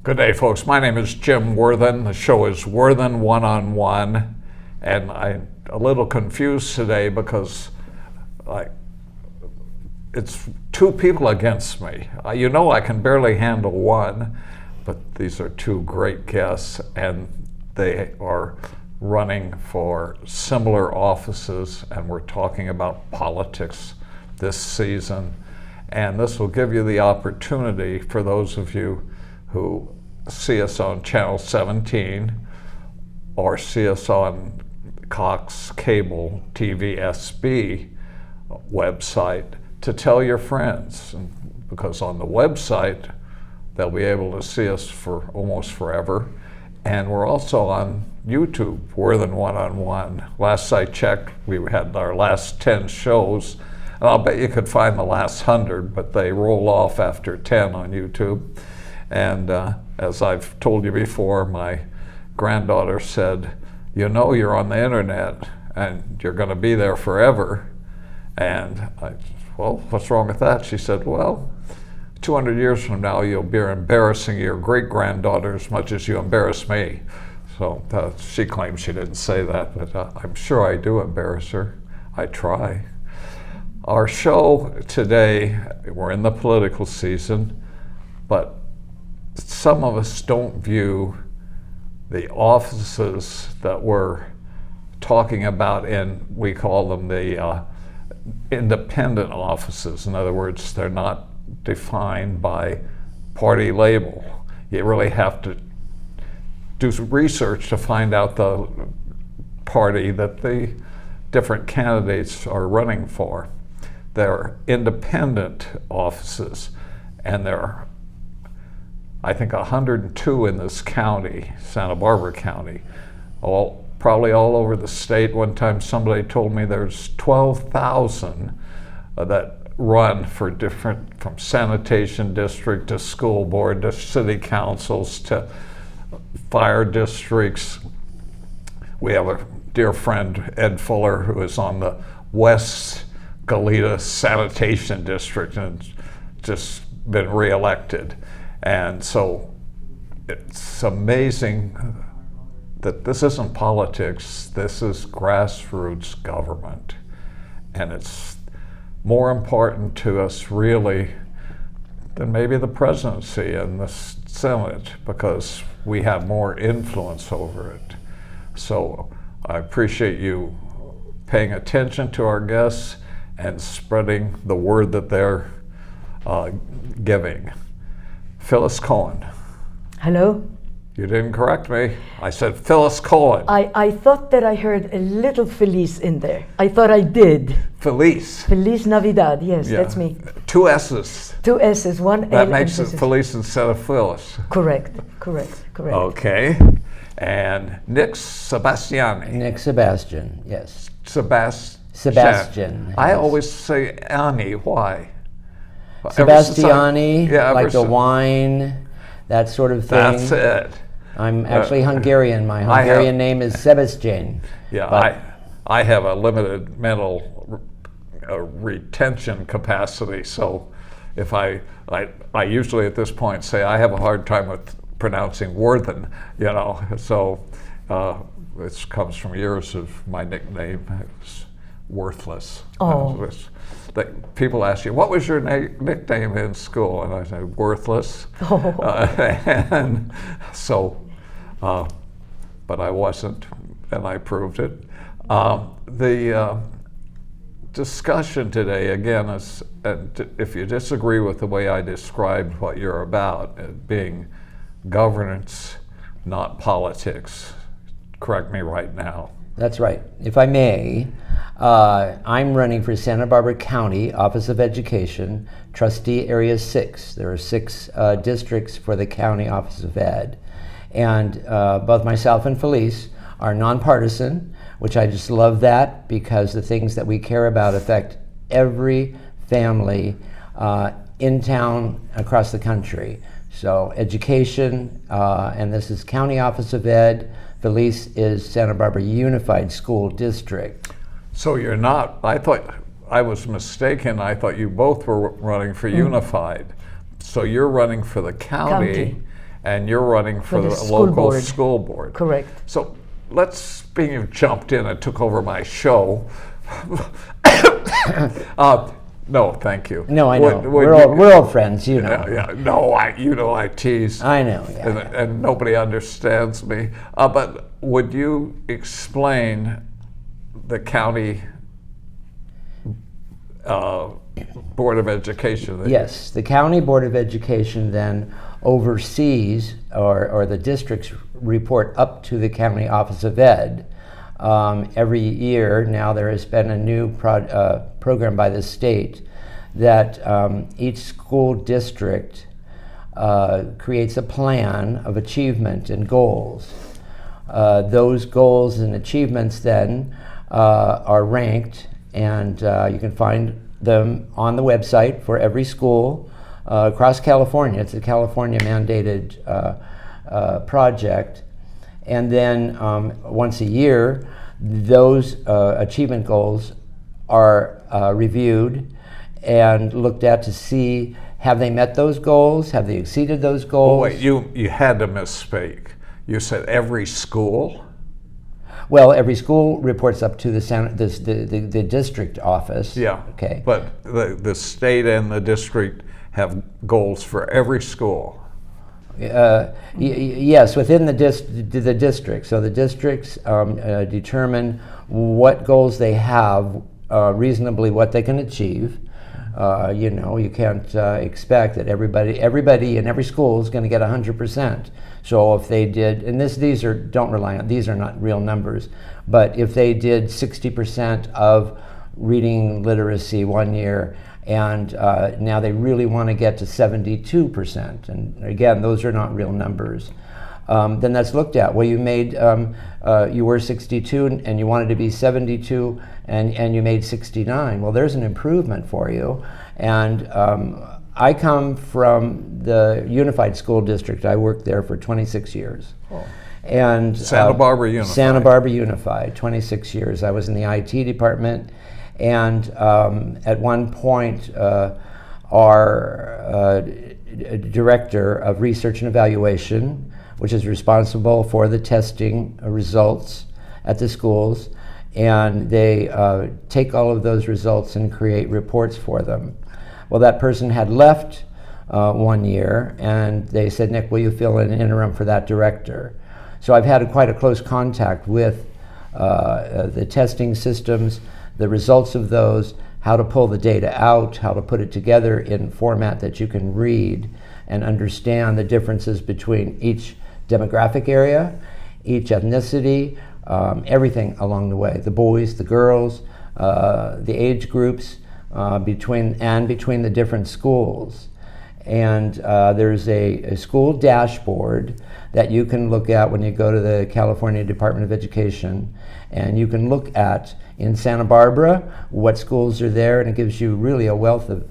Good day, folks. My name is Jim Worthen. The show is Worthen One, and I'm a little confused today because it's two people against me. You know I can barely handle one, but these are two great guests, and they are running for similar offices, and we're talking about politics this season. And this will give you the opportunity for those of you who see us on Channel 17 or see us on Cox Cable TV SB website to tell your friends, because on the website they'll be able to see us for almost forever. And we're also on YouTube, Worthen One. Last I checked, we had our last 10 shows, and I'll bet you could find the last 100, but they roll off after 10 on YouTube. And as I've told you before, my granddaughter said, you know you're on the internet and you're going to be there forever. And I said, well, what's wrong with that? She said, well, 200 years from now you'll be embarrassing your great-granddaughter as much as you embarrass me. So she claims she didn't say that, but I'm sure I do embarrass her. I try. Our show today, we're in the political season, but some of us don't view the offices that we're talking about in, we call them the independent offices. In other words, they're not defined by party label. You really have to do some research to find out the party that the different candidates are running for. They're independent offices, and there are, I think, 102 in this county, Santa Barbara County, probably all over the state. One time somebody told me there's 12,000 that run for different, from sanitation district to school board to city councils to fire districts. We have a dear friend, Ed Fuller, who is on the West Goleta Sanitation District and just been reelected. And so it's amazing that this isn't politics, this is grassroots government. And it's more important to us really than maybe the presidency and the Senate, because we have more influence over it. So I appreciate you paying attention to our guests and spreading the word that they're giving. Phyliss Cohen. Hello? You didn't correct me. I said Phyliss Cohen. I thought that I heard a little Feliz in there. I thought I did. Feliz. Feliz Navidad, yes, yeah. That's me. Two S's. Two S's, one L. That makes it Feliz instead of Phyllis. Correct. Okay. And Nick Sebastiani. Nick Sebastian, yes. Sebastian. I always say Ani. Why? Sebastiani, like the wine, that sort of thing. That's it. I'm actually Hungarian. My Hungarian name is Sebastian. Yeah, I have a limited mental retention capacity, so if I usually at this point say I have a hard time with pronouncing Worthen, so this comes from years of my nickname. It was worthless. Oh. People ask you, what was your nickname in school? And I say, worthless. Oh. And so, but I wasn't, and I proved it. The discussion today, again, is, if you disagree with the way I described what you're about, it being governance, not politics, correct me right now. That's right. If I may, I'm running for Santa Barbara County Office of Education, Trustee Area 6. There are 6 districts for the County Office of Ed. And both myself and Felice are nonpartisan, which I just love that, because the things that we care about affect every family in town across the country. So education, and this is County Office of Ed. Felice is Santa Barbara Unified School District. So you're not, I thought I was mistaken. I thought you both were running for Unified. So you're running for the county. and you're running for the the school local board. school board. Correct. So let's, being you've jumped in and took over my show. No, thank you. No, I know. Would We're old friends, you know. Yeah, no, I tease. I know, yeah. And nobody understands me. But would you explain the county Board of Education? Yes, the County Board of Education then oversees, or the districts report up to the County Office of Ed. Every year now there has been a new program by the state that each school district creates a plan of achievement and goals. Those goals and achievements then are ranked, and you can find them on the website for every school across California. It's a California mandated project. And then once a year, those achievement goals are reviewed and looked at to see, have they met those goals? Have they exceeded those goals? Oh, wait, you had to misspeak. You said every school? Well, every school reports up to the district office. Yeah. Okay. But the state and the district have goals for every school. Yes, within the district. So the districts determine what goals they have, reasonably what they can achieve. You can't expect that everybody in every school is going to get 100%. So if they did, and don't rely on, these are not real numbers, but if they did 60% of reading literacy one year, and now they really want to get to 72%, and again, those are not real numbers. Then that's looked at. Well, you were 62 and you wanted to be 72, and you made 69. Well, there's an improvement for you. And I come from the Unified School District. I worked there for 26 years. Oh. And Santa Barbara Unified. Santa Barbara Unified, 26 years. I was in the IT department. And at one point, our director of research and evaluation, which is responsible for the testing results at the schools, and they take all of those results and create reports for them. Well, that person had left 1 year, and they said, "Nick, will you fill in an interim for that director?" So I've had quite a close contact with the testing systems, the results of those, how to pull the data out, how to put it together in format that you can read and understand the differences between each demographic area, each ethnicity, everything along the way, the boys, the girls, the age groups, between the different schools. And there's a school dashboard that you can look at when you go to the California Department of Education, and you can look at in Santa Barbara what schools are there, and it gives you really a wealth of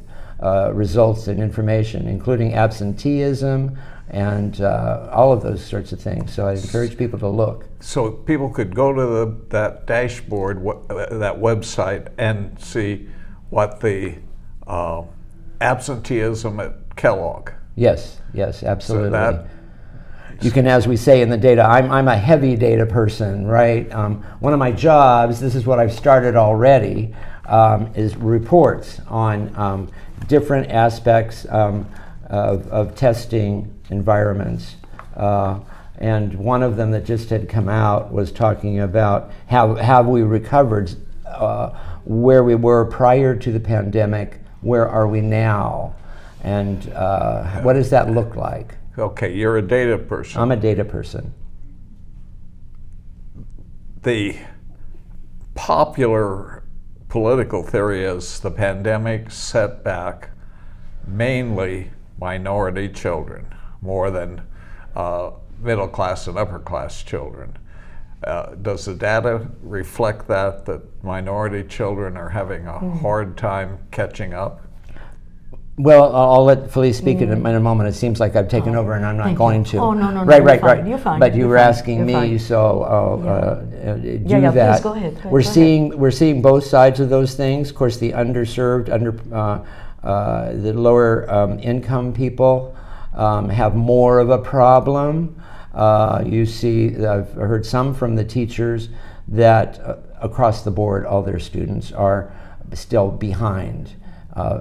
results and information, including absenteeism and all of those sorts of things. So I encourage people to look. So people could go to that dashboard, that website, and see what the absenteeism at Kellogg. Yes, absolutely. So that, you can, as we say in the data, I'm a heavy data person, right? One of my jobs, this is what I've started already, is reports on different aspects of testing environments. And one of them that just had come out was talking about have we recovered where we were prior to the pandemic, where are we now? And what does that look like? Okay, you're a data person. I'm a data person. The popular political theory is the pandemic set back mainly minority children, more than middle class and upper class children. Does the data reflect that minority children are having a hard time catching up? Well, I'll let Phyliss speak in a moment. It seems like I've taken over, and I'm not going to. Oh, no, Right. You're fine. But you were asking You're me, fine. so I'll do Yeah, that. please go ahead. We're seeing both sides of those things. Of course, the underserved, the lower income people, have more of a problem. You see, I've heard some from the teachers that across the board, all their students are still behind,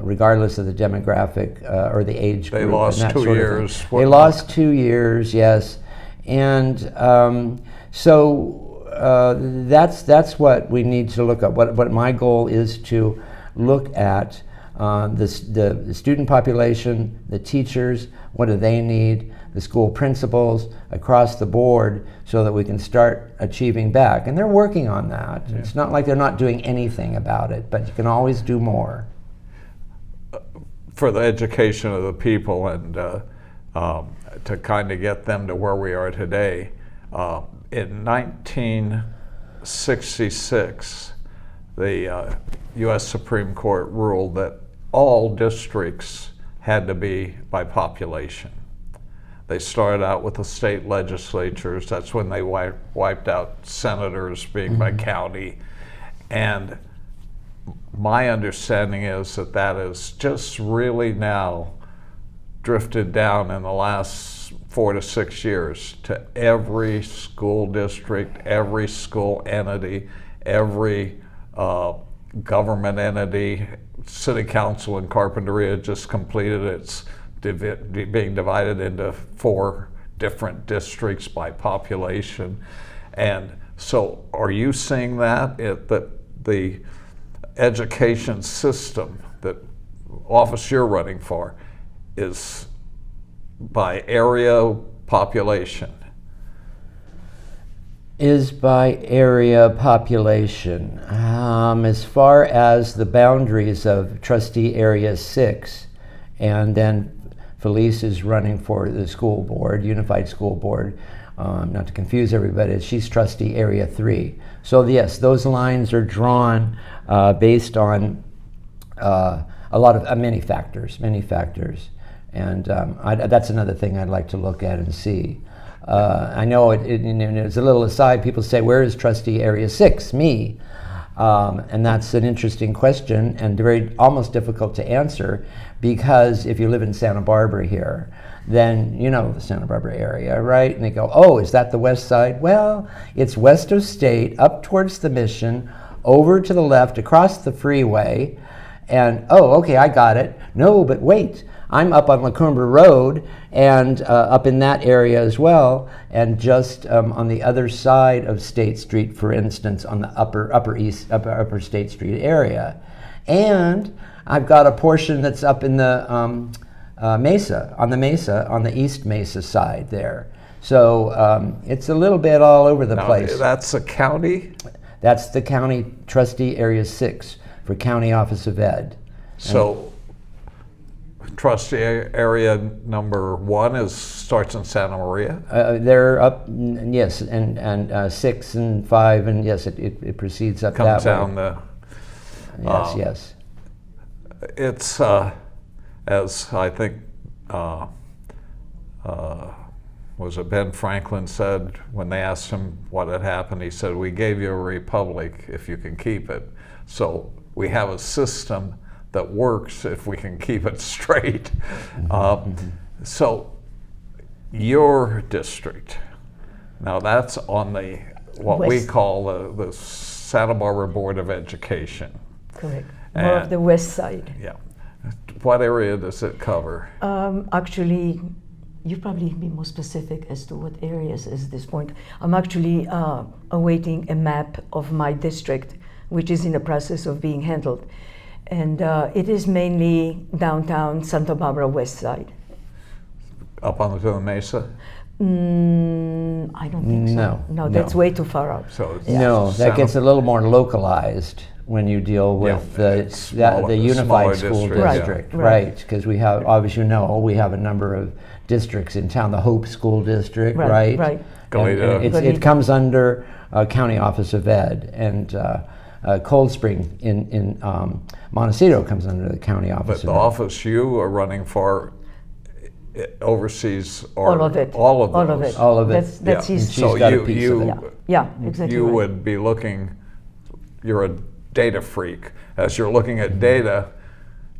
regardless of the demographic or the age group. They lost and that 2 sort of years. thing. They lost 2 years, yes. And that's what we need to look at. What my goal is to look at the student population, the teachers, what do they need, the school principals across the board, so that we can start achieving back. And they're working on that. Yeah. It's not like they're not doing anything about it, but you can always do more. For the education of the people and to kind of get them to where we are today. In 1966, the U.S. Supreme Court ruled that all districts had to be by population. They started out with the state legislatures. That's when they wiped out senators being by county. And my understanding is that that is just really now drifted down in the last 4 to 6 years to every school district, every school entity, every government entity. City Council in Carpinteria just completed its being divided into 4 different districts by population. And so are you seeing that the education system, that office you're running for, is by area population? Is by area population. As far as the boundaries of Trustee Area 6, and then Phyliss is running for the school board, Unified School Board, not to confuse everybody, she's Trustee Area 3. So yes, those lines are drawn based on a lot of many factors. And that's another thing I'd like to look at and see. I know it's a little aside, people say, where is Trustee Area 6? Me. And that's an interesting question and almost difficult to answer, because if you live in Santa Barbara here, then you know the Santa Barbara area, right? And they go, oh, is that the west side? Well, it's west of State, up towards the Mission, over to the left, across the freeway, and oh, okay, I got it. No, but wait, I'm up on LaCoumbre Road and up in that area as well, and just on the other side of State Street, for instance, on the upper State Street area. And I've got a portion that's up in the Mesa, on the East Mesa side there. So it's a little bit all over the place. That's a county? That's the county Trustee Area 6 for County Office of Ed. So Trustee Area number 1 starts in Santa Maria? They're up, yes, and 6 and 5, and yes, it proceeds up that way. Comes down the... Yes. It's, as I think, was it Ben Franklin said when they asked him what had happened, he said, we gave you a republic if you can keep it. So we have a system that works if we can keep it straight. So your district, now that's on what we call the Santa Barbara Board of Education. Correct. More of the west side. Yeah. What area does it cover? Actually, you probably be more specific as to what areas is this point. I'm actually awaiting a map of my district, which is in the process of being handled. And it is mainly downtown Santa Barbara west side. Up on the Mesa? I don't think so. No, that's way too far out. So no, that gets a little more localized when you deal with the Unified School District, right? Because we have, obviously, we have a number of districts in town. The Hope School District, right? Right. It comes under County Office of Ed, and Cold Spring in Montecito comes under the County Office of Ed. But the office you are running for, it oversees all of it. All of it. That's his. So exactly. You would be looking. You're a data freak. As you're looking at data,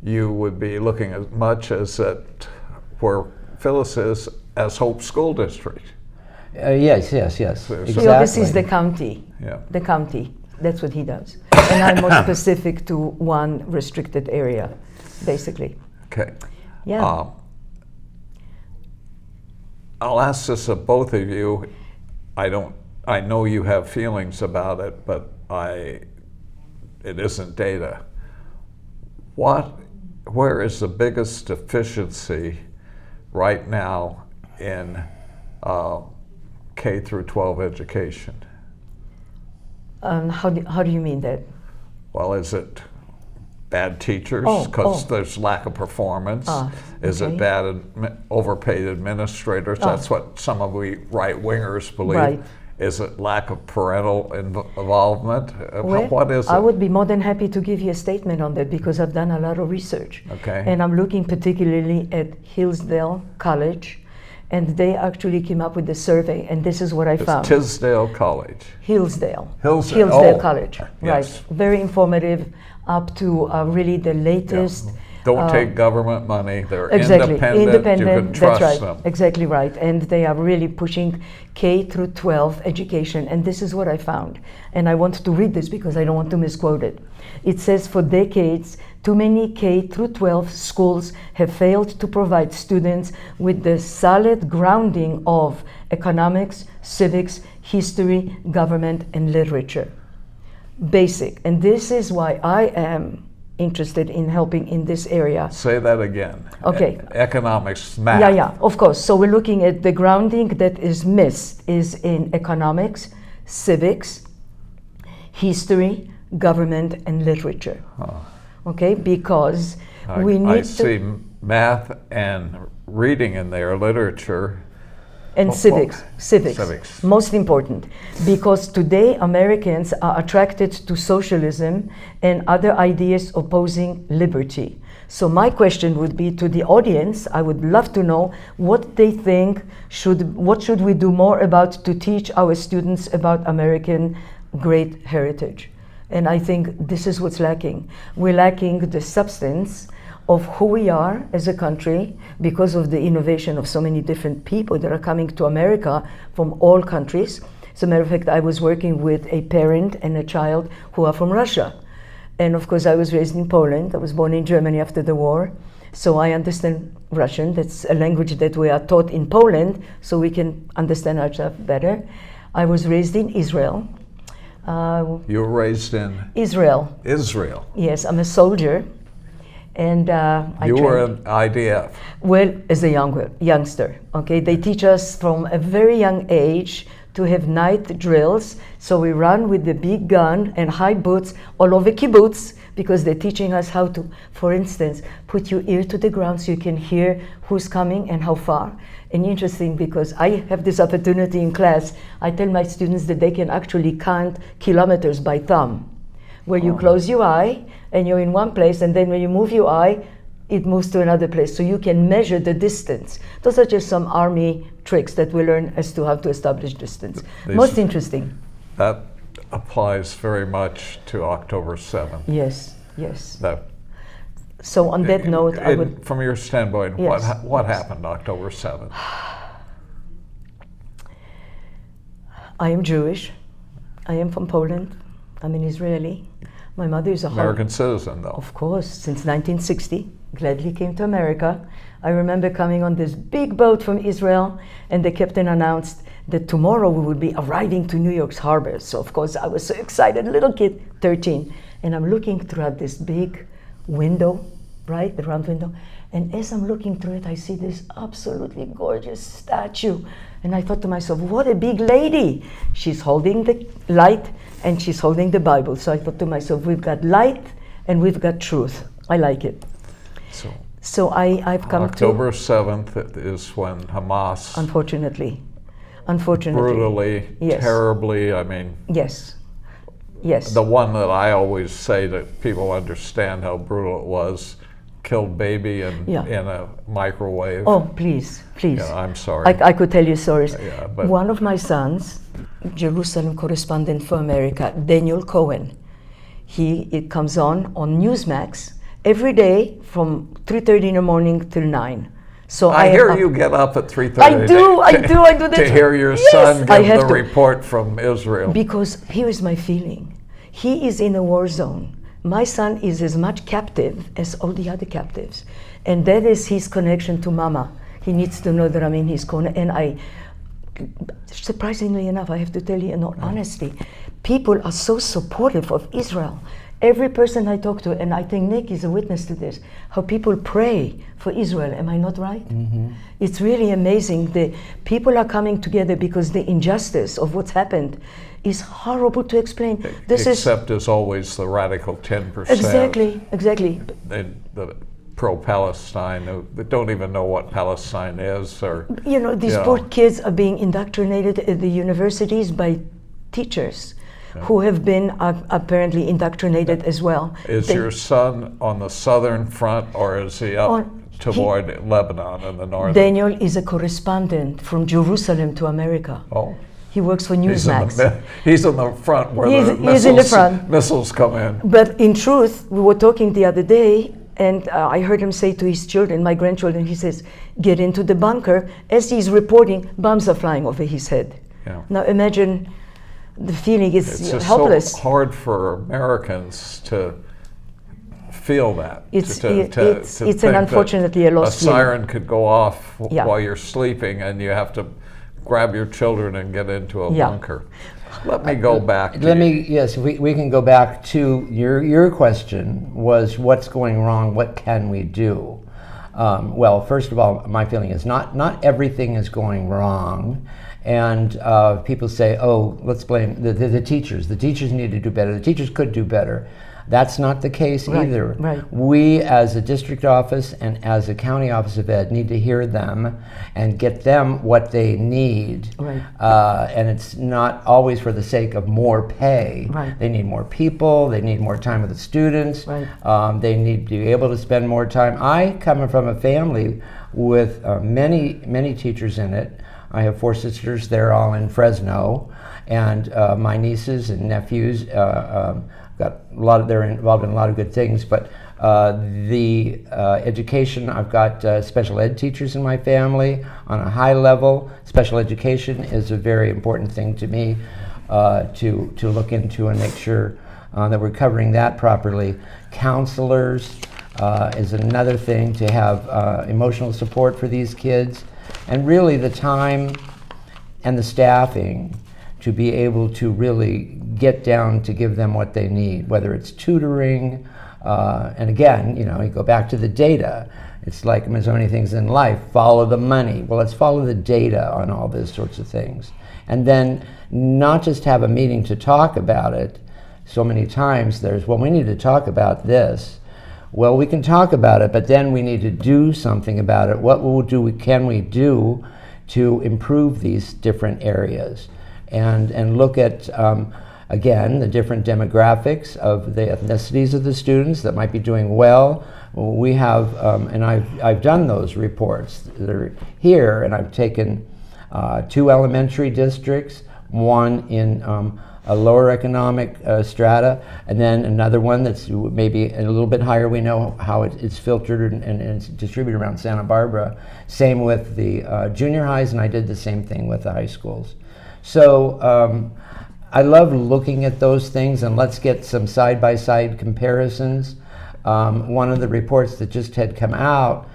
you would be looking as much as at where Phyliss is as Hope School District. Yes, So exactly. He oversees the county. Yeah. The county. That's what he does. And I'm more specific to one restricted area, basically. Okay. Yeah. I'll ask this of both of you. I know you have feelings about it, but it isn't data. Where is the biggest deficiency right now in K through 12 education? How do you mean that? Well, is it bad teachers Oh, because there's lack of performance? Is okay. it bad overpaid administrators? That's what some of we right-wingers believe. Right. Is it lack of parental involvement? Well, What is it? I would be more than happy to give you a statement on that because I've done a lot of research. Okay. And I'm looking particularly at Hillsdale College, and they actually came up with the survey, and this is what I It's found. Tisdale College. Hillsdale Oh, College, yes. right. Very informative, up to really the latest. Don't take government money. They're Exactly, independent. You can trust that's right. them. Exactly right. And they are really pushing K through 12 education. And this is what I found. And I want to read this because I don't want to misquote it. It says, for decades, too many K through 12 schools have failed to provide students with the solid grounding of economics, civics, history, government, and literature. Basic. And this is why I am interested in helping in this area. Say that again. Okay. Economics, math. Yeah, of course. So we're looking at the grounding that is missed is in economics, civics, history, government, and literature. Okay, because we need I see math and reading in there, literature. and civics, Civics. most important, because today Americans are attracted to socialism and other ideas opposing liberty. So my question would be to the audience, I would love to know what they think what should we do more about to teach our students about American great heritage. And I think this is what's lacking. We're lacking the substance of who we are as a country because of the innovation of so many different people that are coming to America from all countries. As a matter of fact, I was working with a parent and a child who are from Russia. And of course, I was raised in Poland. I was born in Germany after the war. So I understand Russian. That's a language that we are taught in Poland, so we can understand ourselves better. I was raised in Israel. You were raised in Israel. Israel. Yes, I'm a soldier. And You were in IDF. Well, as a youngster, okay? They teach us from a very young age to have night drills. So we run with the big gun and high boots all over kibbutz because they're teaching us how to, for instance, put your ear to the ground so you can hear who's coming and how far. And interesting because I have this opportunity in class. I tell my students that they can actually count kilometers by thumb, where you close your eye and you're in one place, and then when you move your eye, it moves to another place. So you can measure the distance. Those are just some army tricks that we learn as to how to establish distance. Most interesting. That applies very much to October 7th. Yes. That, So on that note, I would. from your standpoint, Yes, what happened October 7th? I am Jewish. I am from Poland. I'm an Israeli. My mother is a American citizen, though. Of course, since 1960, gladly came to America. I remember coming on this big boat from Israel, and the captain announced that tomorrow we would be arriving to New York's harbor. So of course I was so excited, little kid, 13, and I'm looking throughout this big window, right, the round window, and as I'm looking through it, I see this absolutely gorgeous statue. And I thought to myself, what a big lady. She's holding the light and she's holding the Bible. So I thought to myself, we've got light and we've got truth. I like it. So I've come October 7th is when Hamas unfortunately. brutally, Yes. terribly, I mean, Yes. the one that I always say that people understand how brutal it was, killed baby in a microwave. Oh, please. Yeah, I'm sorry. I could tell you stories. Yeah, but One of my sons, Jerusalem correspondent for America, Daniel Cohen, it comes on Newsmax every day from 3:30 in the morning till 9. So I am hear up. you get up at 3:30. I do that. To hear your Yes, son I give have the to. report from Israel. Because here is my feeling. He is in a war zone. My son is as much captive as all the other captives. And that is his connection to Mama. He needs to know that I'm in his corner. And surprisingly enough, I have to tell you in all honesty, people are so supportive of Israel. Every person I talk to, and I think Nick is a witness to this, how people pray for Israel. Am I not right? Mm-hmm. It's really amazing. The people are coming together because the injustice of what's happened is horrible to explain. Except as always, the radical 10%. Exactly. The pro-Palestine, who don't even know what Palestine is, or these poor kids are being indoctrinated at the universities by teachers who have been apparently indoctrinated as well. Is your son on the southern front, or is he up toward Lebanon in the northern? Daniel is a correspondent from Jerusalem to America. Oh. He works for Newsmax. He's in the front where he's in the front. Missiles come in. But in truth, we were talking the other day, and I heard him say to his children, my grandchildren, he says, get into the bunker. As he's reporting, bombs are flying over his head. Yeah. Now imagine the feeling is it's just helpless. so hard for Americans to feel that. It's think an unfortunately a lost feeling. A siren could go off Yeah. while you're sleeping, and you have to grab your children and get into a bunker. Let me go back. Yes, we can go back to your question was what's going wrong, what can we do? Well, first of all, my feeling is not everything is going wrong. And people say, oh, let's blame the teachers. The teachers need to do better. The teachers could do better. That's not the case either. Right. We, as a district office and as a county office of ed, need to hear them and get them what they need. Right. And it's not always for the sake of more pay. Right. They need more people. They need more time with the students. Right. They need to be able to spend more time. I come from a family with many teachers in it. I have 4 sisters. They're all in Fresno, and my nieces and nephews got a lot of. They're involved in a lot of good things. But the education, I've got special ed teachers in my family on a high level. Special education is a very important thing to me to look into and make sure that we're covering that properly. Counselors is another thing, to have emotional support for these kids. And really the time and the staffing to be able to really get down to give them what they need, whether it's tutoring, and again, you go back to the data. It's like so many things in life, follow the money. Well, let's follow the data on all these sorts of things. And then not just have a meeting to talk about it. So many times we need to talk about this. Well, we can talk about it, but then we need to do something about it. What can we do to improve these different areas? And look at, again, the different demographics of the ethnicities of the students that might be doing well. We have, and I've done those reports that are here, and I've taken 2 elementary districts, one in a lower economic strata, and then another one that's maybe a little bit higher. We know how it's filtered and it's distributed around Santa Barbara. Same with the junior highs, and I did the same thing with the high schools. So I love looking at those things, and let's get some side-by-side comparisons. One of the reports that just had come out,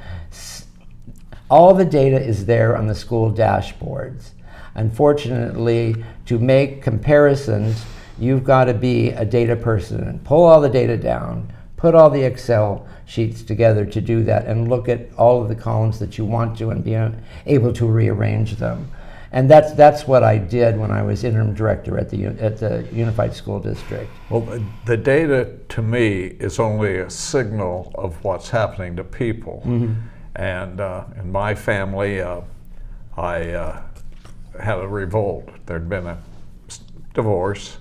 all the data is there on the school dashboards. Unfortunately, to make comparisons, you've got to be a data person and pull all the data down, put all the Excel sheets together to do that, and look at all of the columns that you want to and be able to rearrange them. And that's what I did when I was interim director at the Unified School District. Well, the data to me is only a signal of what's happening to people. Mm-hmm. And in my family, I had a revolt. There'd been a divorce,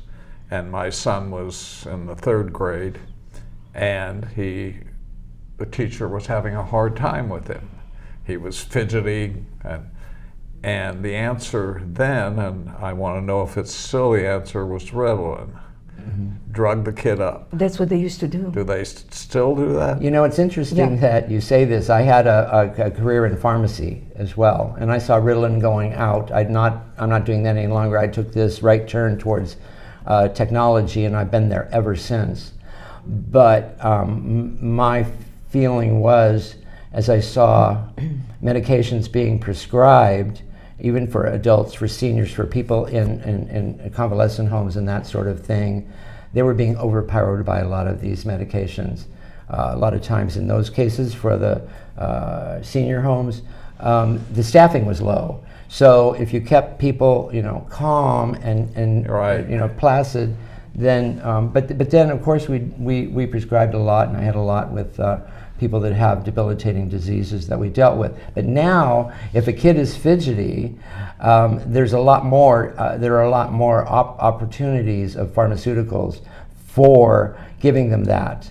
and my son was in the 3rd grade, and the teacher was having a hard time with him. He was fidgety, and the answer then, and I want to know if it's still the answer, was Ritalin. drug the kid up. That's what they used to do. Do they still do that? You know, it's interesting that you say this. I had a career in pharmacy as well, and I saw Ritalin going out. I'm not doing that any longer. I took this right turn towards technology, and I've been there ever since. But my feeling was, as I saw medications being prescribed, even for adults, for seniors, for people in convalescent homes and that sort of thing, they were being overpowered by a lot of these medications. A lot of times in those cases for the senior homes, the staffing was low. So if you kept people, calm and Right. Placid, then but then of course we prescribed a lot, and I had a lot with people that have debilitating diseases that we dealt with. But now, if a kid is fidgety, there's a lot more. There are a lot more opportunities of pharmaceuticals for giving them that,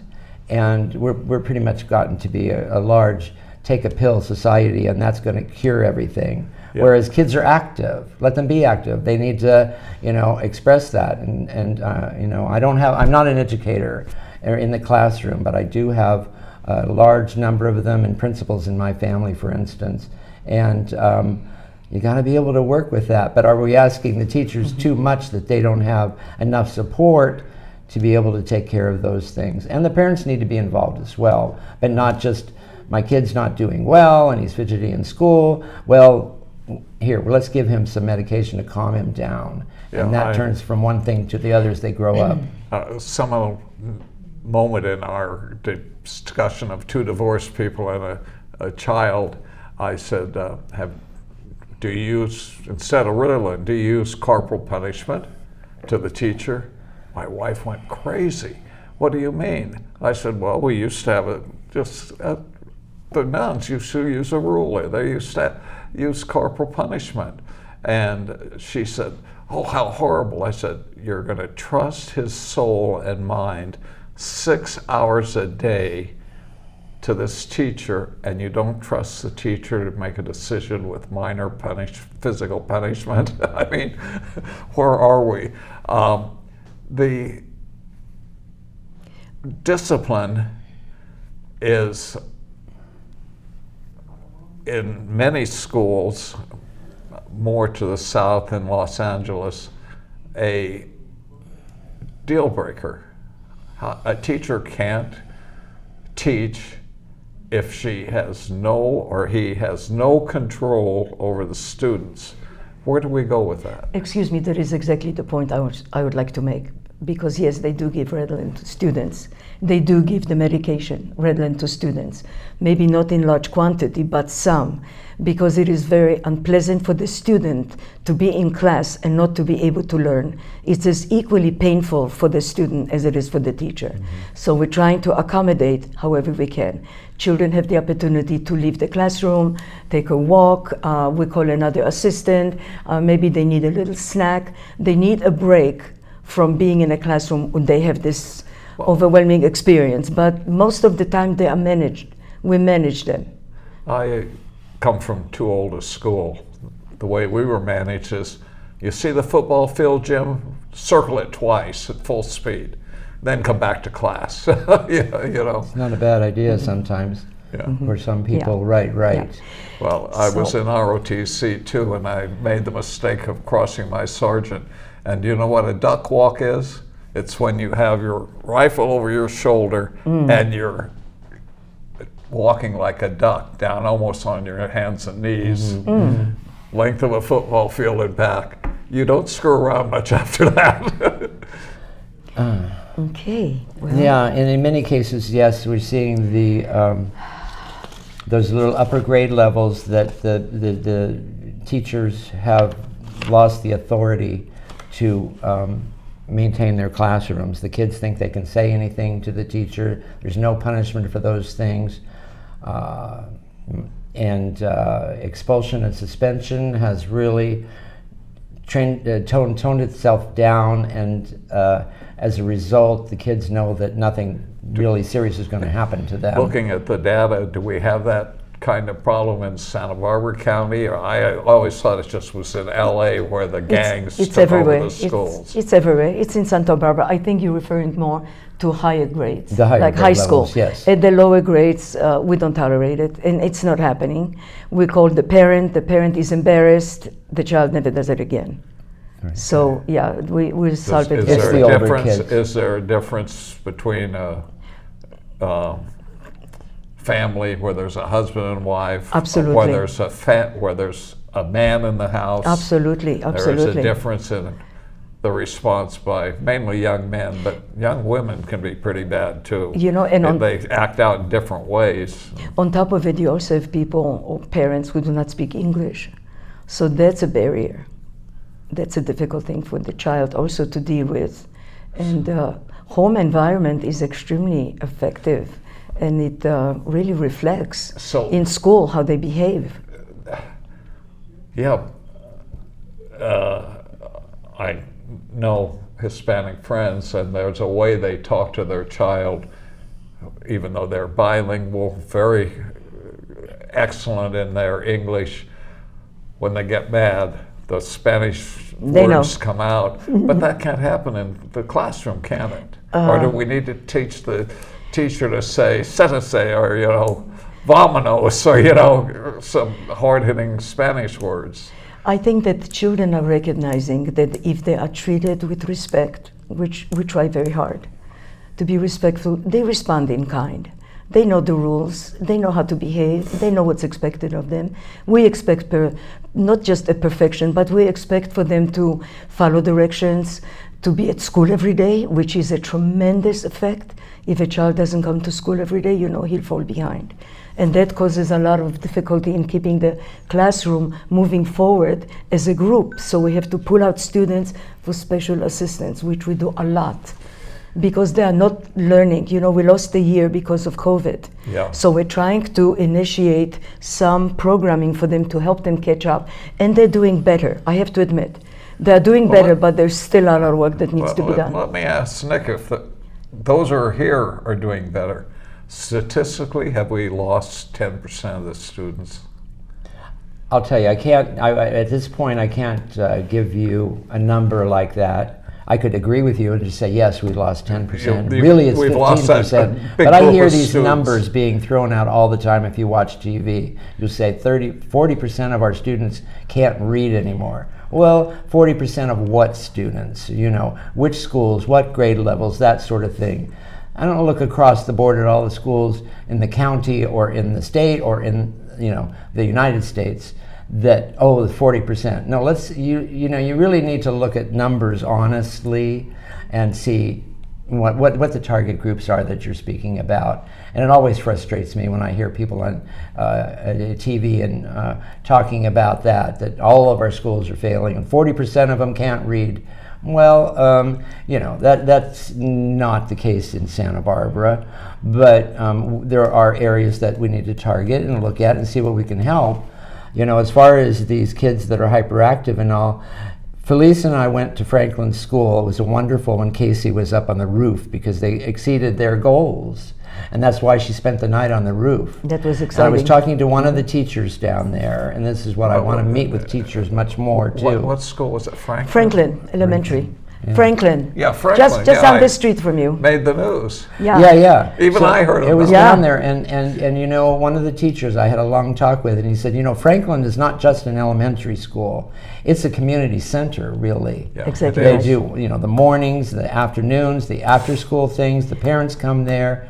and we're pretty much gotten to be a large take a pill society, and that's going to cure everything. Yeah. Whereas kids are active. Let them be active. They need to, express that. And I'm not an educator in the classroom, but I do have a large number of them and principals in my family, for instance. And you got to be able to work with that. But are we asking the teachers too much, that they don't have enough support to be able to take care of those things? And the parents need to be involved as well, but not just, my kid's not doing well and he's fidgety in school. Well, here, let's give him some medication to calm him down. Yeah, and that turns from one thing to the other as they grow up. Some moment in our discussion of two divorced people and a child, I said, do you use, instead of Ritalin, do you use corporal punishment to the teacher? My wife went crazy. What do you mean? I said, well, we used to have the nuns used to use a ruler. They used to use corporal punishment. And she said, oh, how horrible. I said, you're going to trust his soul and mind 6 hours a day to this teacher, and you don't trust the teacher to make a decision with minor physical punishment? I mean, where are we? The discipline is, in many schools, more to the south in Los Angeles, a deal breaker. A teacher can't teach if she has or he has no control over the students. Where do we go with that? Excuse me, that is exactly the point I would like to make. Because yes, they do give Ritalin to students. They do give the medication, Ritalin, to students. Maybe not in large quantity, but some. Because it is very unpleasant for the student to be in class and not to be able to learn. It's as equally painful for the student as it is for the teacher. Mm-hmm. So we're trying to accommodate however we can. Children have the opportunity to leave the classroom, take a walk, we call another assistant, maybe they need a little snack. They need a break from being in a classroom when they have this overwhelming experience. But most of the time they are managed. We manage them. I come from too old a school. The way we were managed is, you see the football field, Jim? Circle it twice at full speed, then come back to class. It's not a bad idea sometimes. Yeah. For some people, right. Yeah. Well, I was in ROTC too, and I made the mistake of crossing my sergeant. And do you know what a duck walk is? It's when you have your rifle over your shoulder and you're walking like a duck, down almost on your hands and knees, length of a football field and back. You don't screw around much after that. Okay. Well. Yeah, and in many cases, yes, we're seeing those little upper grade levels that the teachers have lost the authority to maintain their classrooms. The kids think they can say anything to the teacher. There's no punishment for those things. And expulsion and suspension has really toned itself down, and as a result, the kids know that nothing really serious is going to happen to them. Looking at the data, do we have that kind of problem in Santa Barbara County? Or I always thought it just was in LA where the gangs it's took everywhere. over the schools. It's everywhere. It's in Santa Barbara. I think you're referring more to higher grades, The higher like grade high school. levels, yes. At the lower grades, we don't tolerate it, and it's not happening. We call the parent is embarrassed, the child never does it again. Right. So yeah, we solve it. Is It's there the a older difference? kids. Is there a difference between a family where there's a husband and wife, Absolutely. where there's where there's a man in the house? Absolutely, There is absolutely. a difference in the response by mainly young men, but young women can be pretty bad too. You know, and they act out in different ways. on top of it, you also have people or parents who do not speak English. So that's a barrier. That's a difficult thing for the child also to deal with. And home environment is extremely effective, and it really reflects So- in school how they behave. Yeah, I know Hispanic friends, and there's a way they talk to their child, even though they're bilingual, very excellent in their English. When they get mad, the Spanish They know. words come out, but that can't happen in the classroom, can it? Or do we need to teach the teacher to say "sétese" or "vámonos" or some hard-hitting Spanish words? I think that children are recognizing that if they are treated with respect, which we try very hard to be respectful, they respond in kind. They know the rules, they know how to behave, they know what's expected of them. We expect not just a perfection, but we expect for them to follow directions, to be at school every day, which is a tremendous effect. If a child doesn't come to school every day, he'll fall behind. And that causes a lot of difficulty in keeping the classroom moving forward as a group. So we have to pull out students for special assistance, which we do a lot, because they are not learning. We lost a year because of COVID. Yeah. So we're trying to initiate some programming for them to help them catch up. And they're doing better, I have to admit. They're doing better, but there's still a lot of work that needs to be done. Let me ask Nick if those who are here are doing better. Statistically, have we lost 10% of the students? I'll tell you, at this point, I can't give you a number like that. I could agree with you and just say, yes, we lost 10%. Really, it's we've 15%. lost that big But I group hear of these students. numbers being thrown out all the time if you watch TV. You'll say 40% of our students can't read anymore. Well, 40% of what students? Which schools, what grade levels, that sort of thing. I don't look across the board at all the schools in the county or in the state or in the United States that, the 40%. No, you really need to look at numbers honestly and see what the target groups are that you're speaking about. And it always frustrates me when I hear people on TV and talking about that all of our schools are failing and 40% of them can't read. Well, that's not the case in Santa Barbara, but there are areas that we need to target and look at and see what we can help. As far as these kids that are hyperactive and all, Phyliss and I went to Franklin School. It was wonderful when Casey was up on the roof because they exceeded their goals. And that's why she spent the night on the roof. That was And I exciting. was talking to one of the teachers down there, and this is what I want to meet with teachers much more too. What school was it? Franklin Elementary. Franklin. Yeah, Franklin. Just down the street from you. Made the news. Yeah. Even I heard it. It was about it. down there, and one of the teachers I had a long talk with, and he said, Franklin is not just an elementary school; it's a community center, really. Yeah, Exactly. They Right. do, the mornings, the afternoons, the after-school things. The parents come there.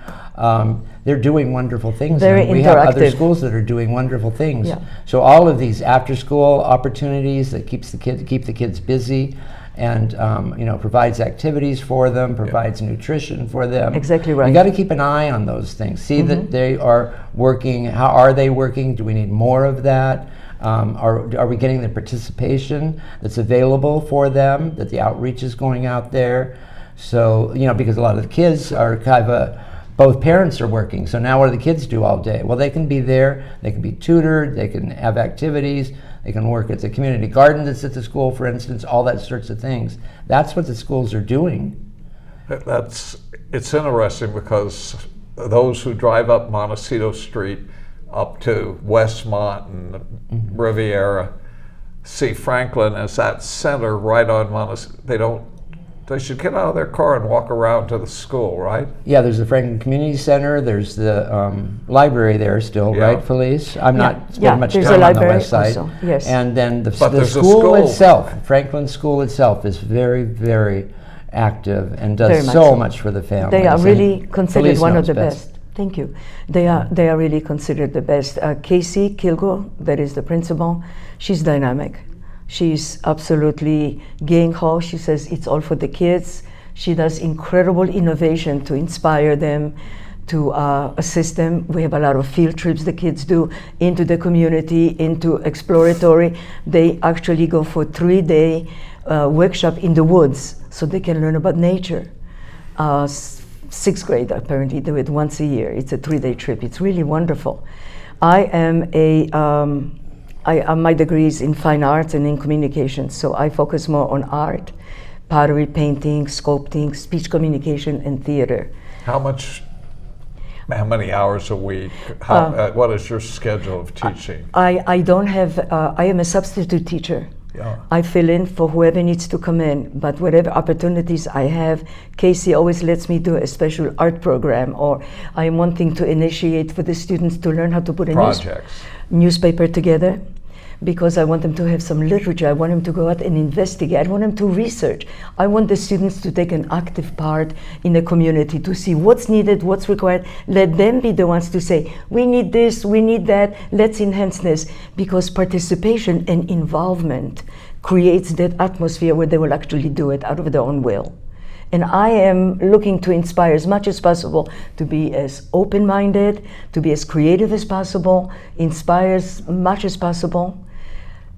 They're doing wonderful things. Very and we have other interactive. schools that are doing wonderful things. Yeah. So all of these after-school opportunities that keep the kids busy, and provides activities for them, provides nutrition for them. Exactly right. You got to keep an eye on those things. See that they are working. How are they working? Do we need more of that? Are we getting the participation that's available for them? That the outreach is going out there? So because a lot of the kids are kind of both parents are working. So now what do the kids do all day? Well, they can be there. They can be tutored. They can have activities. They can work at the community garden that's at the school, for instance, all that sorts of things. That's what the schools are doing. It's interesting because those who drive up Montecito Street up to Westmont and Riviera, see Franklin as that center right on they should get out of their car and walk around to the school, right? Yeah, there's the Franklin Community Center. There's the library there still, Yeah. right, Felice? I'm not spending much there's time a on the library west side. also, yes. And then the there's a school school. itself, Franklin School itself, is very, very active and Very does much so so. much for the families. They are And really considered Felice one of knows the best. Thank you. They are really considered the best. Casey Kilgore, that is the principal, she's dynamic. She's absolutely gang-ho. She says it's all for the kids. She does incredible innovation to inspire them, to assist them. We have a lot of field trips the kids do into the community, into exploratory. They actually go for 3-day workshop in the woods so they can learn about nature. Sixth grade apparently do it once a year. It's a 3-day trip. It's really wonderful. My degree is in fine arts and in communications, so I focus more on art, pottery, painting, sculpting, speech communication, and theater. How many hours a week? What is your schedule of teaching? I don't have, I am a substitute teacher. Yeah. I fill in for whoever needs to come in, but whatever opportunities I have, Casey always lets me do a special art program, or I am wanting to initiate for the students to learn how to put a newspaper together, because I want them to have some literature. I want them to go out and investigate. I want them to research. I want the students to take an active part in the community, to see what's needed, what's required. Let them be the ones to say, we need this, we need that, let's enhance this, because participation and involvement creates that atmosphere where they will actually do it out of their own will. And I am looking to inspire as much as possible, to be as open-minded, to be as creative as possible, inspire as much as possible,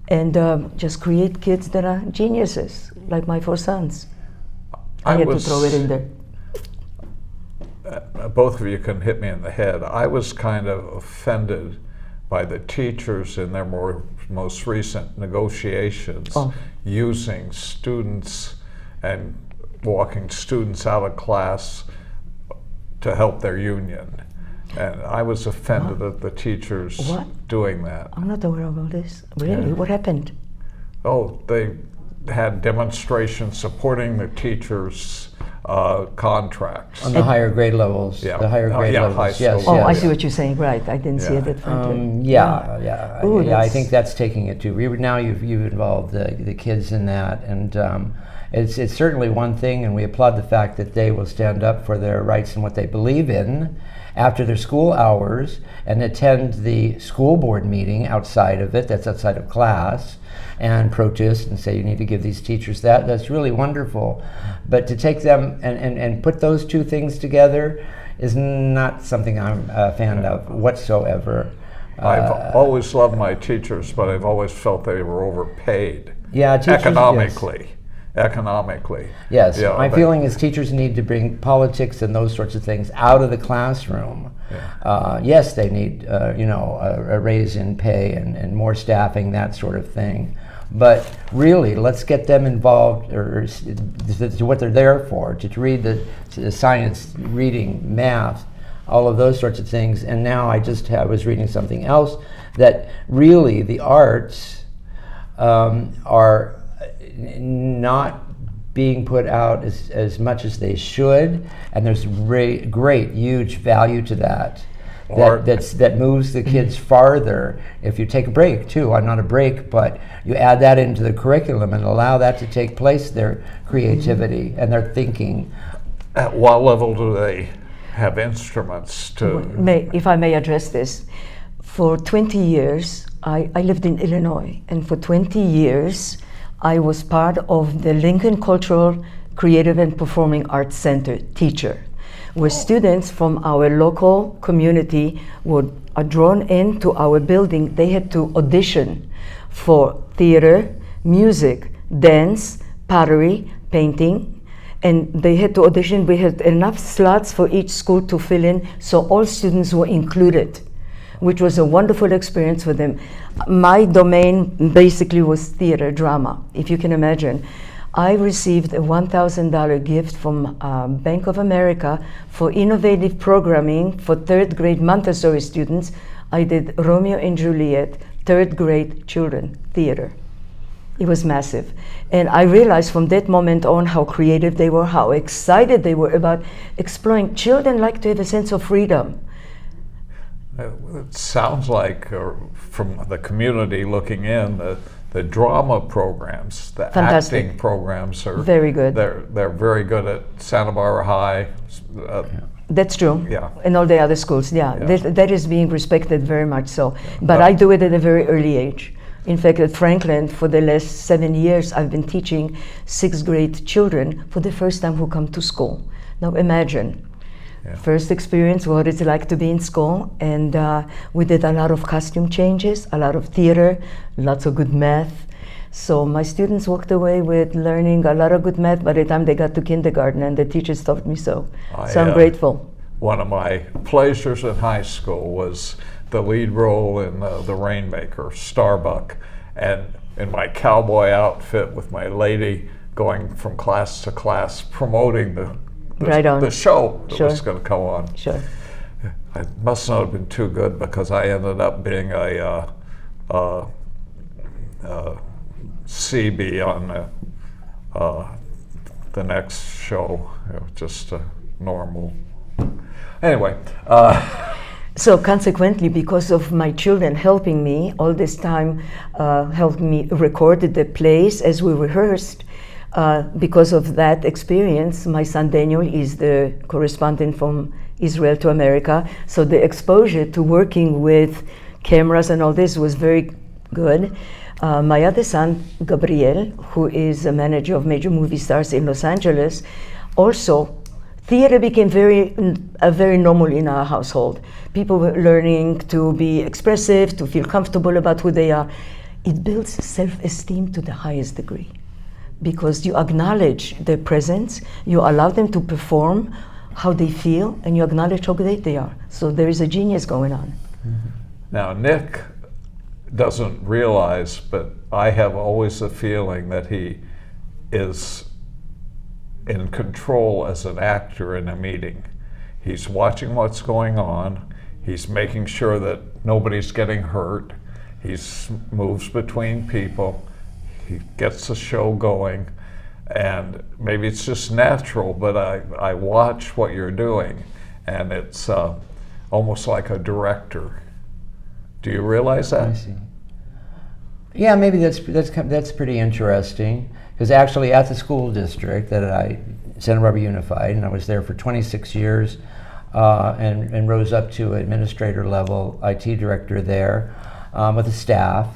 and just create kids that are geniuses, like my 4 sons. I had to throw it in there. Both of you can hit me in the head. I was kind of offended by the teachers in their most recent negotiations using students and walking students out of class to help their union. And I was offended at the teachers doing that. I'm not aware of all this. Really? Yeah. What happened? Oh, they had demonstrations supporting the teachers' contracts. On the higher grade levels. Yeah. The higher grade levels. High school. Yes, Oh, yes. I see what you're saying. Right. I didn't see it that front. Yeah. Ooh, I think that's taking it too. Now you've involved the kids in that, and it's certainly one thing, and we applaud the fact that they will stand up for their rights and what they believe in after their school hours and attend the school board meeting outside of it, that's outside of class, and protest and say you need to give these teachers that. That's really wonderful. But to take them and put those two things together is not something I'm a fan of whatsoever. I've always loved my teachers, but I've always felt they were overpaid. Yeah, teachers, economically. Economically. Yes, Yeah, my feeling is teachers need to bring politics and those sorts of things out of the classroom. Yeah. Yes, they need a raise in pay and more staffing, that sort of thing. But really, let's get them involved to what they're there for, to read the science, reading, math, all of those sorts of things. And now I was reading something else, that really the arts are not being put out as much as they should, and there's great huge value to that moves the kids farther. If you take a break too, not a break, but you add that into the curriculum and allow that to take place, their creativity and their thinking. At what level do they have instruments to? If I may address this, for 20 years I lived in Illinois, and for 20 years I was part of the Lincoln Cultural, Creative and Performing Arts Center teacher, where students from our local community are drawn into our building. They had to audition for theater, music, dance, pottery, painting, and they had to audition. We had enough slots for each school to fill in, so all students were included, which was a wonderful experience for them. My domain basically was theater, drama, if you can imagine. I received a $1,000 gift from Bank of America for innovative programming for 3rd grade Montessori students. I did Romeo and Juliet, third grade children theater. It was massive. And I realized from that moment on how creative they were, how excited they were about exploring. Children like to have a sense of freedom. It sounds like, from the community looking in, the drama programs, the Fantastic. acting programs are Very good. They're very good at Santa Barbara High. That's true. Yeah. And all the other schools, yeah. Yeah. That is being respected very much so. But But- I do it at a very early age. In fact, at Franklin, for the last 7 years, I've been teaching 6th grade children for the first time who come to school. Now imagine, Yeah. first experience, what it's like to be in school. And we did a lot of costume changes, a lot of theater, lots of good math. So my students walked away with learning a lot of good math by the time they got to kindergarten, and the teachers taught me so. So I'm grateful. One of my pleasures in high school was the lead role in The Rainmaker, Starbuck, and in my cowboy outfit with my lady going from class to class promoting the Right on. the show that Sure. was going to come on. Sure. I must not have been too good because I ended up being a CB on the next show. It was just normal. Anyway, So consequently, because of my children helping me all this time, helped me record the plays as we rehearsed, because of that experience, my son Daniel is the correspondent from Israel to America. So the exposure to working with cameras and all this was very good. My other son, Gabriel, who is a manager of major movie stars in Los Angeles, also theater became very normal in our household. People were learning to be expressive, to feel comfortable about who they are. It builds self-esteem to the highest degree because you acknowledge their presence, you allow them to perform how they feel, and you acknowledge how great they are. So there is a genius going on. now Nick doesn't realize, but I have always the feeling that he is in control as an actor in a meeting. He's watching what's going on. He's making sure that nobody's getting hurt. He moves between people. He gets the show going. And maybe it's just natural, but I watch what you're doing, and it's almost like a director. Do you realize that? I see. Yeah, maybe that's pretty interesting. Because actually, at the school district Santa Barbara Unified, and I was there for 26 years, and rose up to administrator level, IT director there, with the staff,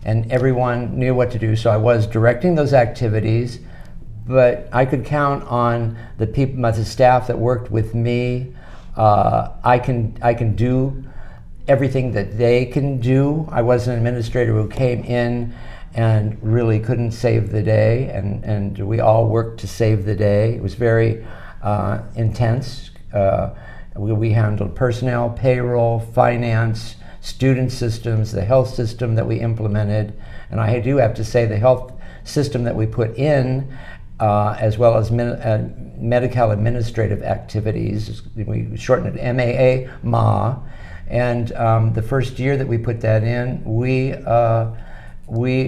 and everyone knew what to do. So I was directing those activities, but I could count on the people, the staff that worked with me. I can do everything that they can do. I was an administrator who came in and really couldn't save the day, and we all worked to save the day. It was very intense. We handled personnel, payroll, finance, student systems, the health system that we implemented, and I do have to say the health system that we put in, as well as medical administrative activities, we shortened it MAA, and the first year that we put that in, we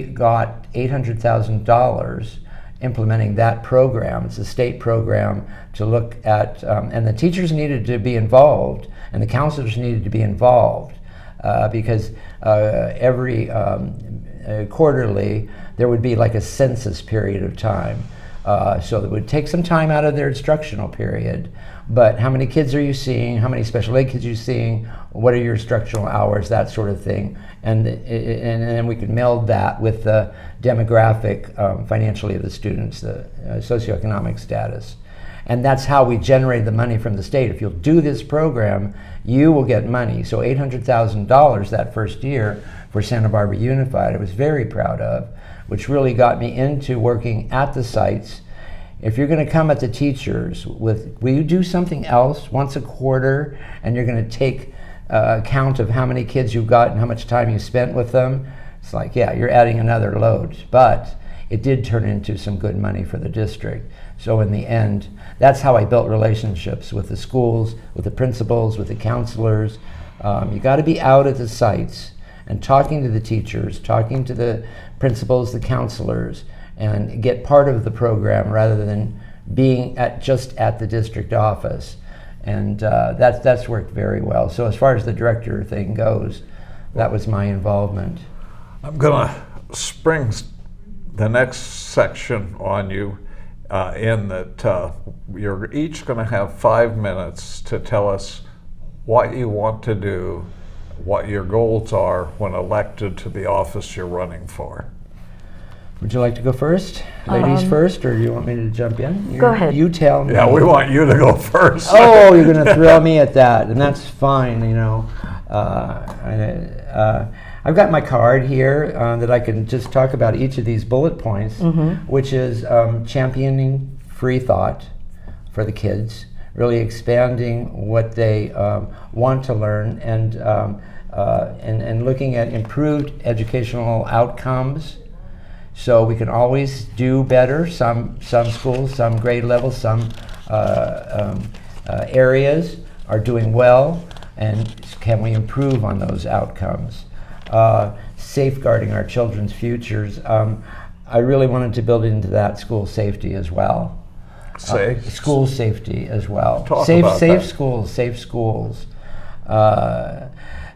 got $800,000 implementing that program. It's a state program to look at, and the teachers needed to be involved, and the counselors needed to be involved, because every quarterly there would be like a census period of time. So it would take some time out of their instructional period. But how many kids are you seeing? How many special ed kids are you seeing? What are your instructional hours? That sort of thing. And then we could meld that with the demographic financially of the students, the socioeconomic status. And that's how we generated the money from the state. If you'll do this program, you will get money. So $800,000 that first year for Santa Barbara Unified, I was very proud of, which really got me into working at the sites. If you're going to come at the teachers with, will you do something else once a quarter, and you're going to take account of how many kids you've got and how much time you spent with them, it's like, yeah, you're adding another load. But it did turn into some good money for the district. So in the end, that's how I built relationships with the schools, with the principals, with the counselors, You got to be out at the sites and talking to the teachers, talking to the principals, the counselors, and get part of the program rather than being just at the district office. And that's worked very well. So as far as the director thing goes, that was my involvement. I'm going to spring the next section on you in that you're each going to have 5 minutes to tell us what you want to do, what your goals are when elected to the office you're running for. Would you like to go first? Ladies first, or do you want me to jump in? Go ahead. You tell me. Yeah, we want you to go first. Oh, you're going to throw me at that, and that's fine, I've got my card here that I can just talk about each of these bullet points, which is championing free thought for the kids, really expanding what they want to learn, and looking at improved educational outcomes. So we can always do better. Some schools, some grade levels, some areas are doing well, and can we improve on those outcomes? Safeguarding our children's futures. I really wanted to build into that school safety as well. School safety as well. Talk safe about that. schools, safe schools.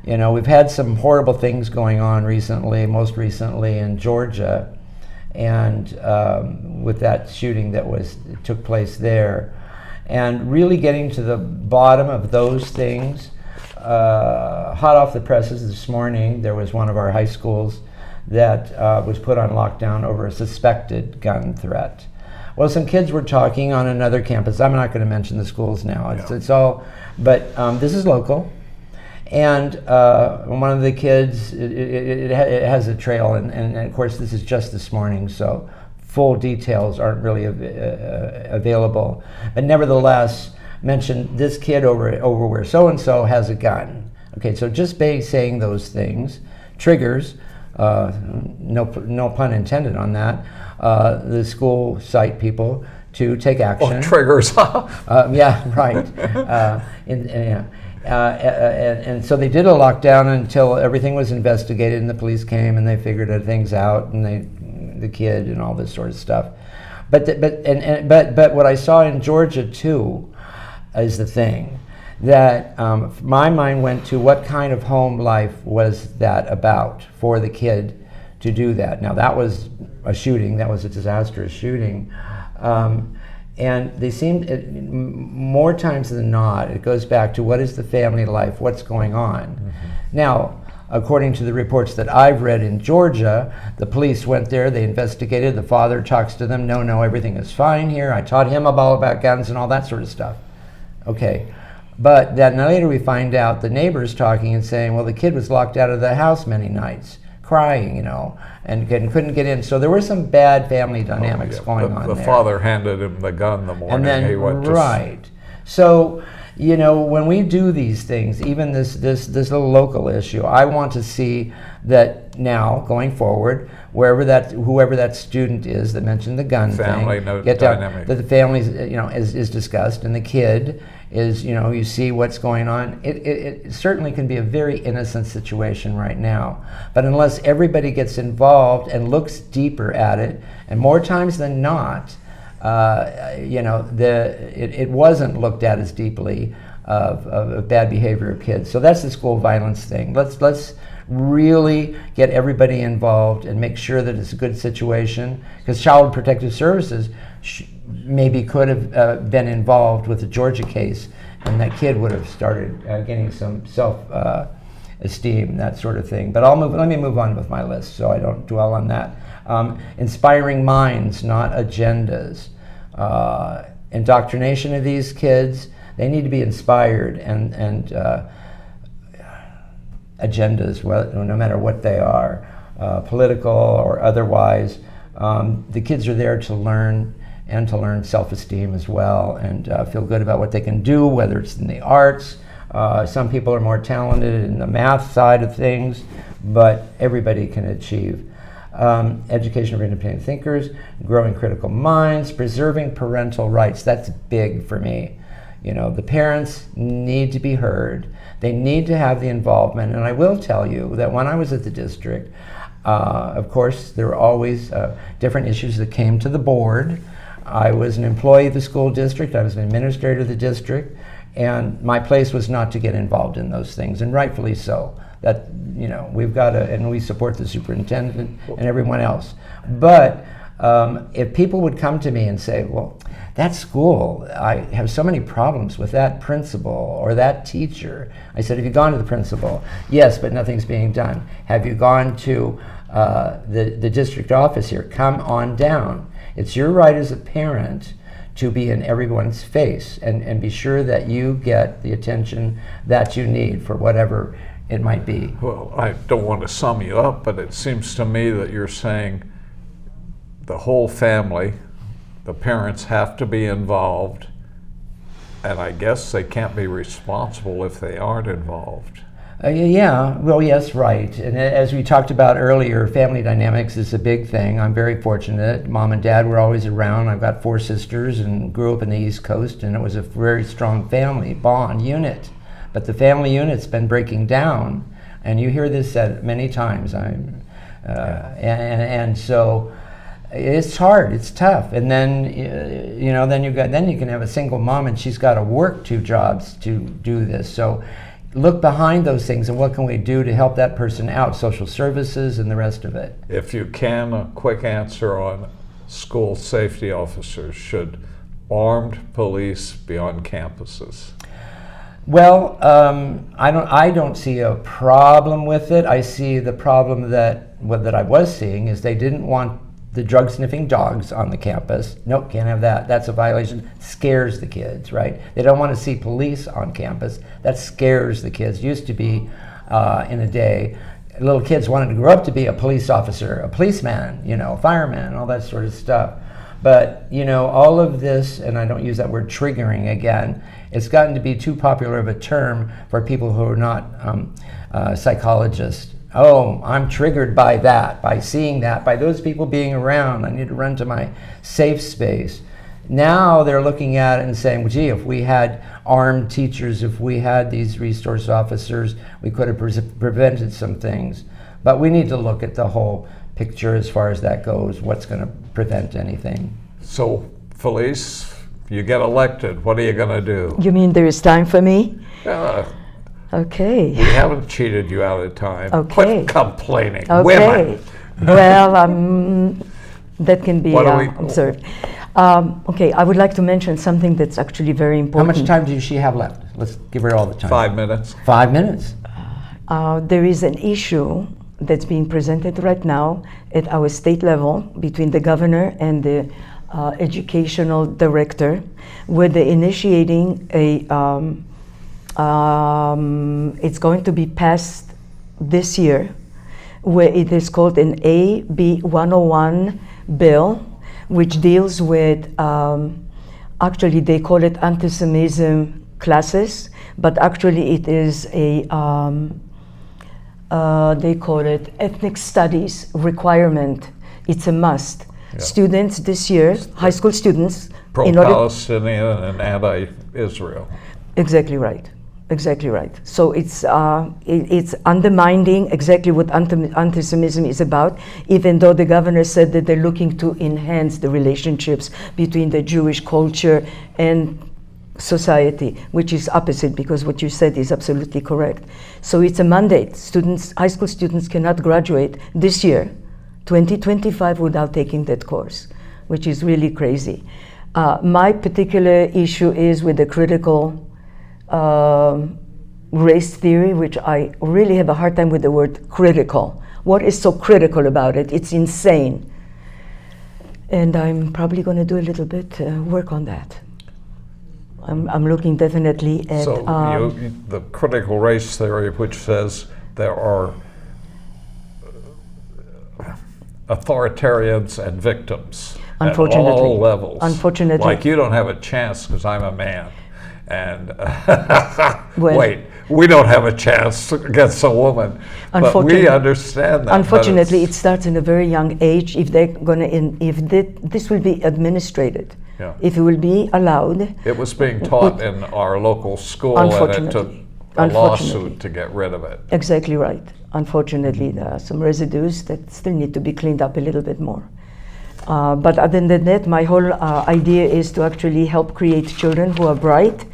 We've had some horrible things going on recently, most recently in Georgia, and with that shooting that took place there, and really getting to the bottom of those things. Hot off the presses this morning, there was one of our high schools that was put on lockdown over a suspected gun threat. Well, some kids were talking on another campus. I'm not going to mention the schools now. It's all, but this is local. And one of the kids, it has a trail, and of course this is just this morning, so full details aren't really available. But nevertheless, mentioned this kid over where so-and-so has a gun. Okay, so just by saying those things triggers, no pun intended on that, the school site people to take action. Oh, triggers. Yeah, right. And so they did a lockdown until everything was investigated, and the police came and they figured things out, and the kid and all this sort of stuff. But what I saw in Georgia too is the thing that my mind went to: what kind of home life was that about for the kid to do that? Now that was a shooting, that was a disastrous shooting. And they seemed, more times than not, it goes back to what is the family life, what's going on. Mm-hmm. Now, according to the reports that I've read in Georgia, the police went there, they investigated, the father talks to them, no, everything is fine here, I taught him all about guns and all that sort of stuff. Okay, but then later we find out the neighbors talking and saying, well, the kid was locked out of the house many nights, crying, and couldn't get in. So there were some bad family dynamics going on there. The father handed him the gun the morning and then, he went right. So, when we do these things, even this little local issue, I want to see that now, going forward, whoever that student is that mentioned the gun family thing, dynamic. That the family is discussed, and the kid is, you see what's going on. It certainly can be a very innocent situation right now, but unless everybody gets involved and looks deeper at it, and more times than not, it wasn't looked at as deeply of bad behavior of kids. So that's the school violence thing. Let's really get everybody involved and make sure that it's a good situation, because Child Protective Services maybe could have been involved with the Georgia case, and that kid would have started getting some self-esteem, that sort of thing. But let me move on with my list so I don't dwell on that. Inspiring minds, not agendas. Indoctrination of these kids, they need to be inspired, and agendas, no matter what they are, political or otherwise. The kids are there to learn, and to learn self-esteem as well, and feel good about what they can do, whether it's in the arts. Some people are more talented in the math side of things, but everybody can achieve. Education for independent thinkers, growing critical minds, preserving parental rights. That's big for me. The parents need to be heard. They need to have the involvement. And I will tell you that when I was at the district, of course, there were always different issues that came to the board. I was an employee of the school district. I was an administrator of the district. And my place was not to get involved in those things, and rightfully so. That, we've got to, and we support the superintendent and everyone else. But if people would come to me and say, well, that school, I have so many problems with that principal or that teacher. I said, have you gone to the principal? Yes, but nothing's being done. Have you gone to the district office here? Come on down. It's your right as a parent to be in everyone's face and be sure that you get the attention that you need for whatever it might be. Well, I don't want to sum you up, but it seems to me that you're saying the whole family, the parents have to be involved, and I guess they can't be responsible if they aren't involved. Yeah, well, yes, right. And as we talked about earlier, family dynamics is a big thing. I'm very fortunate. Mom and Dad were always around. I've got 4 sisters and grew up in the East Coast, and it was a very strong family bond unit. But the family unit's been breaking down, and you hear this said many times. And so it's hard. It's tough. And then then you can have a single mom, and she's got to work 2 jobs to do this. So look behind those things, and what can we do to help that person out? Social services and the rest of it. If you can, a quick answer on school safety officers. Should armed police be on campuses? Well, I don't see a problem with it. I see the problem that I was seeing is they didn't want the drug sniffing dogs on the campus. Nope, can't have that. That's a violation. Scares the kids, right? They don't want to see police on campus. That scares the kids. Used to be in a day, little kids wanted to grow up to be a police officer, a policeman, fireman, all that sort of stuff. But all of this, and I don't use that word triggering again, it's gotten to be too popular of a term for people who are not psychologists. Oh, I'm triggered by that, by seeing that, by those people being around. I need to run to my safe space. Now they're looking at it and saying, well, gee, if we had armed teachers, if we had these resource officers, we could have prevented some things. But we need to look at the whole picture as far as that goes, what's going to prevent anything. So, Phyliss, you get elected, what are you going to do? You mean there is time for me? Okay. We haven't cheated you out of time. Okay. Quit complaining. Okay. Women. Well, that can be observed. Okay, I would like to mention something that's actually very important. How much time does she have left? Let's give her all the time. 5 minutes. 5 minutes. There is an issue that's being presented right now at our state level between the governor and the educational director, where they're initiating a it's going to be passed this year, where it is called an AB 101 bill, which deals with, actually they call it anti-Semitism classes, but actually it is a, they call it ethnic studies requirement. It's a must. Yeah. Students this year, high school students, pro-Palestinian and anti-Israel. Exactly right. Exactly right. So it's undermining exactly what anti-Semitism is about, even though the governor said that they're looking to enhance the relationships between the Jewish culture and society, which is opposite, because what you said is absolutely correct. So it's a mandate. Students, high school students cannot graduate this year, 2025, without taking that course, which is really crazy. My particular issue is with the critical race theory, which I really have a hard time with the word critical. What is so critical about it? It's insane. And I'm probably going to do a little bit work on that. I'm looking definitely at... So the critical race theory, which says there are authoritarians and victims at all levels. Unfortunately. Like you don't have a chance because I'm a man. And wait, we don't have a chance against a woman, but we understand that. Unfortunately, it starts in a very young age. If they're going to, this will be administrated Yeah. if it will be allowed. It was being taught in our local school, and it took a lawsuit to get rid of it. Exactly right. Unfortunately, there are some residues that still need to be cleaned up a little bit more. But other than that, my whole idea is to actually help create children who are bright.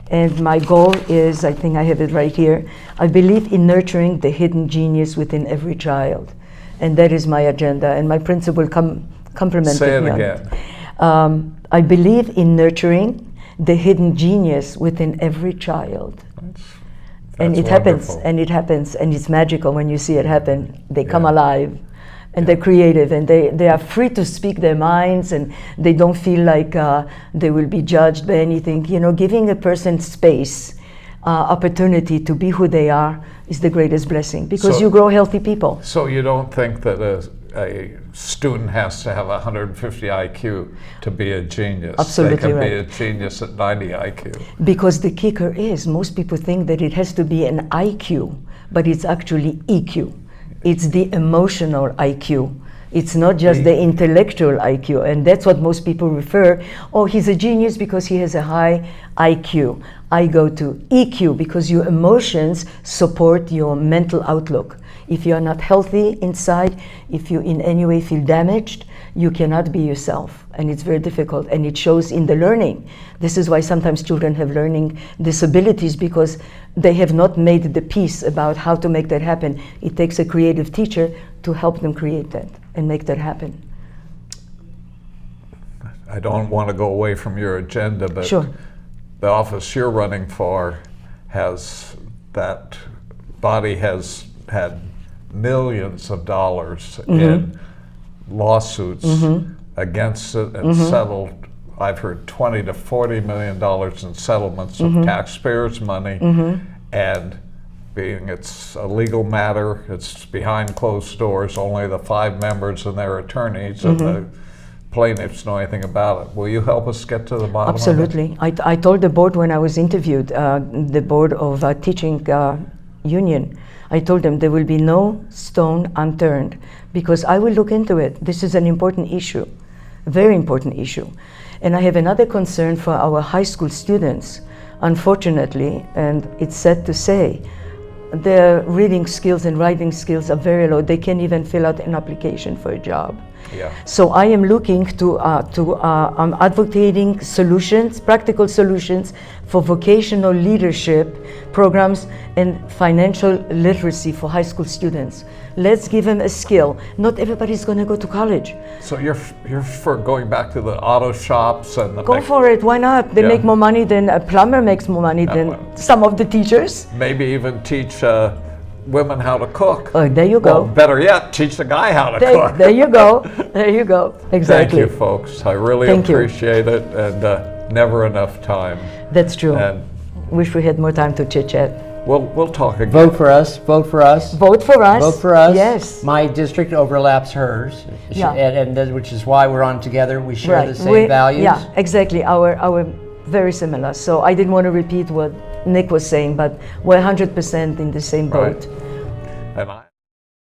And my goal is, I think I have it right here, I believe in nurturing the hidden genius within every child. And that is my agenda. And my principal complimented Say it me again. on it. I believe in nurturing the hidden genius within every child. And That's it happens, wonderful. and it happens, and it's magical when you see it happen. They come Yeah. alive, and they're creative, and they are free to speak their minds, and they don't feel like they will be judged by anything. You know, giving a person space, opportunity to be who they are is the greatest blessing, because So- you grow healthy people. So you don't think that a student has to have 150 IQ to be a genius? Absolutely They can be right. a genius at 90 IQ. Because the kicker is, most people think that it has to be an IQ, but it's actually EQ. It's the emotional IQ. It's not just the intellectual IQ, and that's what most people refer. Oh, he's a genius because he has a high IQ. I go to EQ because your emotions support your mental outlook. If you are not healthy inside, if you in any way feel damaged, you cannot be yourself, and it's very difficult, and it shows in the learning. This is why sometimes children have learning disabilities, because they have not made the peace about how to make that happen. It takes a creative teacher to help them create that and make that happen. I don't want to go away from your agenda, but Sure. the office you're running for has, that body has had millions of dollars in lawsuits against it and settled. I've heard 20 to 40 million dollars in settlements of taxpayers' money, and being it's a legal matter, it's behind closed doors, only the 5 members and their attorneys and the plaintiffs know anything about it. Will you help us get to the bottom of it? Absolutely. I told the board when I was interviewed, the board of teaching union, I told them there will be no stone unturned, because I will look into it. This is an important issue, very important issue. And I have another concern for our high school students. Unfortunately, and it's sad to say, their reading skills and writing skills are very low. They can't even fill out an application for a job. Yeah. So I am looking to I'm advocating solutions, practical solutions for vocational leadership programs and financial literacy for high school students. Let's give them a skill. Not everybody's going to go to college. So you're for going back to the auto shops and the Go for it. Why not? They Yeah. make more money than a plumber makes more money than well. some of the teachers. maybe even teach women how to cook. Oh, there you Well, go. better yet, teach the guy how to cook. There you go. There you go. Exactly. Thank you, folks. I really Thank you. appreciate it, and never enough time. That's true. And Wish we had more time to chit chat. we'll talk again. Vote for us. Vote for us. Vote for us. Vote for us. Yes. My district overlaps hers, Yeah. and which is why we're on together. We share the same We- values. Yeah, exactly. Our very similar. So I didn't want to repeat what Nick was saying, but we're 100% in the same boat. Right. And I